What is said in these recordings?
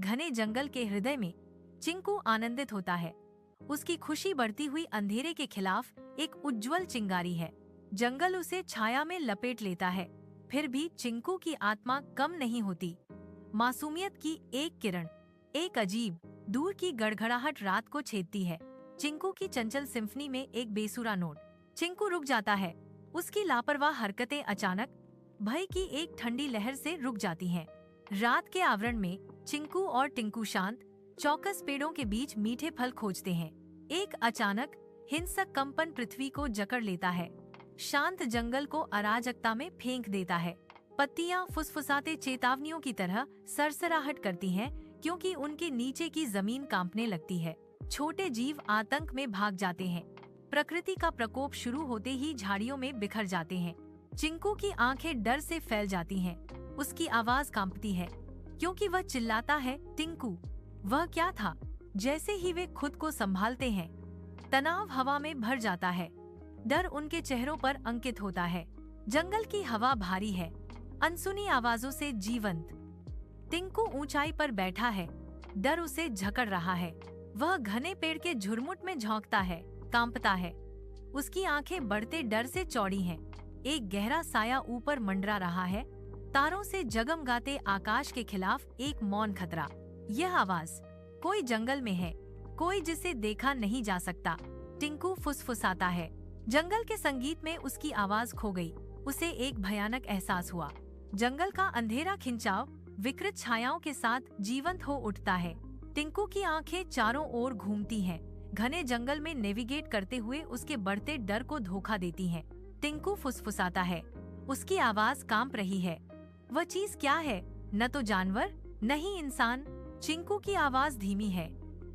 घने जंगल के हृदय में चिंकू आनंदित होता है। उसकी खुशी बढ़ती हुई अंधेरे के खिलाफ एक उज्जवल चिंगारी है। जंगल उसे छाया में लपेट लेता है, फिर भी चिंकू की आत्मा कम नहीं होती। मासूमियत की एक किरण, एक अजीब दूर की गड़गड़ाहट रात को छेदती है। चिंकू की चंचल सिम्फनी में एक बेसुरा नोट। चिंकू रुक जाता है। उसकी लापरवाह हरकतें अचानक भय की एक ठंडी लहर से रुक जाती हैं। रात के आवरण में चिंकू और टिंकू शांत चौकस पेड़ों के बीच मीठे फल खोजते हैं। एक अचानक हिंसक कंपन पृथ्वी को जकड़ लेता है। शांत जंगल को अराजकता में फेंक देता है। पत्तियां फुसफुसाते चेतावनियों की तरह सरसराहट करती हैं, क्योंकि उनके नीचे की जमीन कांपने लगती है। छोटे जीव आतंक में भाग जाते हैं। प्रकृति का प्रकोप शुरू होते ही झाड़ियों में बिखर जाते हैं। चिंकू की आंखें डर से फैल जाती हैं। उसकी आवाज कांपती है, क्योंकि वह चिल्लाता है, टिंकू। वह क्या था? जैसे ही वे खुद को संभालते हैं, तनाव हवा में भर जाता है। डर उनके चेहरों पर अंकित होता है। जंगल की हवा भारी है, अनसुनी आवाजों से जीवंत। टिंकू ऊंचाई पर बैठा है, डर उसे जकड़ रहा है। वह घने पेड़ के झुरमुट में झोंकता है, कांपता है। उसकी आंखें बढ़ते डर से चौड़ी हैं। एक गहरा साया ऊपर मंडरा रहा है, तारों से जगमगाते आकाश के खिलाफ एक मौन खतरा। यह आवाज कोई जंगल में है, कोई जिसे देखा नहीं जा सकता। टिंकू फुसफुसाता है। जंगल के संगीत में उसकी आवाज खो गई। उसे एक भयानक एहसास हुआ। जंगल का अंधेरा खिंचाव विकृत छायाओं के साथ जीवंत हो उठता है। टिंकू की आंखें चारों ओर घूमती हैं, घने जंगल में नेविगेट करते हुए उसके बढ़ते डर को धोखा देती हैं। टिंकू फुसफुसाता है। उसकी आवाज कांप रही है। वह चीज क्या है? न तो जानवर, न ही इंसान। चिंकू की आवाज धीमी है,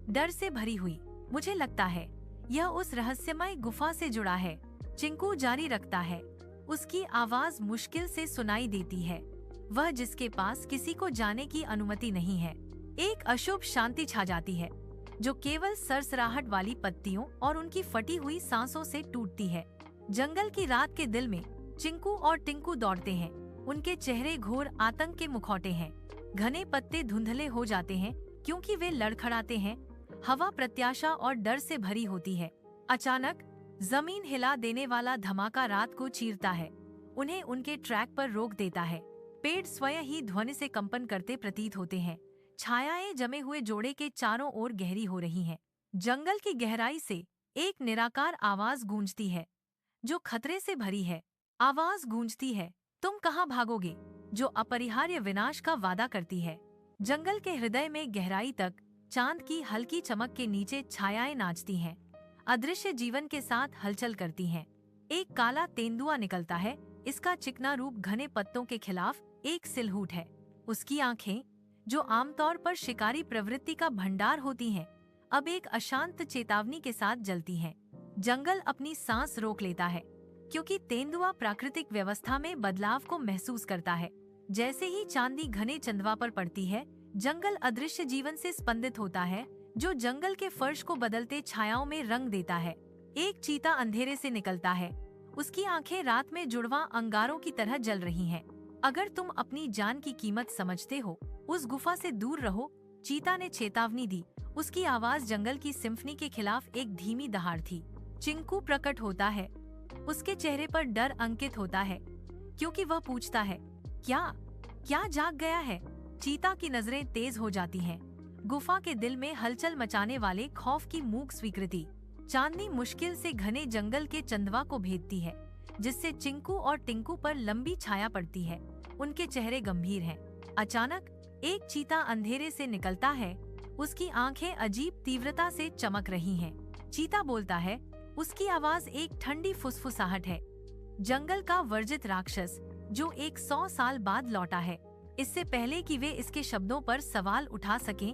डर से भरी हुई। मुझे लगता है यह उस रहस्यमय गुफा से जुड़ा है। चिंकू जारी रखता है। उसकी आवाज मुश्किल से सुनाई देती है। वह जिसके पास किसी को जाने की अनुमति नहीं है। एक अशुभ शांति छा जाती है, जो केवल सरसराहट वाली पत्तियों और उनकी फटी हुई सांसों से टूटती है। जंगल की रात के दिल में चिंकू और टिंकू दौड़ते हैं। उनके चेहरे घोर आतंक के मुखौटे हैं। घने पत्ते धुंधले हो जाते हैं, क्योंकि वे लड़खड़ाते हैं। हवा प्रत्याशा और डर से भरी होती है। अचानक जमीन हिला देने वाला धमाका रात को चीरता है, उन्हें उनके ट्रैक पर रोक देता है। पेड़ स्वयं ही ध्वनि से कंपन करते प्रतीत होते हैं। छायाएं जमे हुए जोड़े के चारों ओर गहरी हो रही हैं। जंगल की गहराई से एक निराकार आवाज गूंजती है, जो खतरे से भरी है। आवाज गूंजती है, तुम कहाँ भागोगे? जो अपरिहार्य विनाश का वादा करती है। जंगल के हृदय में गहराई तक चांद की हल्की चमक के नीचे छायाएं नाचती हैं, अदृश्य जीवन के साथ हलचल करती हैं। एक काला तेंदुआ निकलता है। इसका चिकना रूप घने पत्तों के खिलाफ एक सिलहूट है। उसकी आंखें, जो आमतौर पर शिकारी प्रवृत्ति का भंडार होती हैं, अब एक अशांत चेतावनी के साथ जलती हैं। जंगल अपनी सांस रोक लेता है, क्योंकि तेंदुआ प्राकृतिक व्यवस्था में बदलाव को महसूस करता है। जैसे ही चांदी घने चंदवा पर पड़ती है, जंगल अदृश्य जीवन से स्पंदित होता है, जो जंगल के फर्श को बदलते छायाओं में रंग देता है। एक चीता अंधेरे से निकलता है। उसकी आंखें रात में जुड़वा अंगारों की तरह जल रही हैं। अगर तुम अपनी जान की कीमत समझते हो, उस गुफा से दूर रहो, चीता ने चेतावनी दी। उसकी आवाज जंगल की सिम्फनी के खिलाफ एक धीमी दहाड़ थी। चिंकू प्रकट होता है। उसके चेहरे पर डर अंकित होता है, क्योंकि वह पूछता है, क्या जाग गया है? चीता की नजरें तेज हो जाती हैं। गुफा के दिल में हलचल मचाने वाले खौफ की मूक स्वीकृति। चांदनी मुश्किल से घने जंगल के चंदवा को भेदती है, जिससे चिंकू और टिंकू पर लंबी छाया पड़ती है। उनके चेहरे गंभीर हैं। अचानक एक चीता अंधेरे से निकलता है। उसकी आंखें अजीब तीव्रता से चमक रही हैं। चीता बोलता है। उसकी आवाज एक ठंडी फुसफुसाहट है। जंगल का वर्जित राक्षस, जो 100 साल बाद लौटा है, इससे पहले कि वे इसके शब्दों पर सवाल उठा सकें,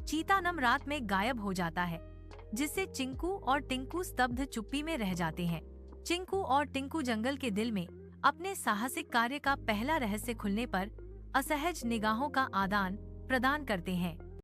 चीता नम रात में गायब हो जाता है, जिससे चिंकू और टिंकू स्तब्ध चुप्पी में रह जाते हैं। चिंकू और टिंकू जंगल के दिल में अपने साहसिक कार्य का पहला रहस्य खुलने पर असहज निगाहों का आदान प्रदान करते हैं।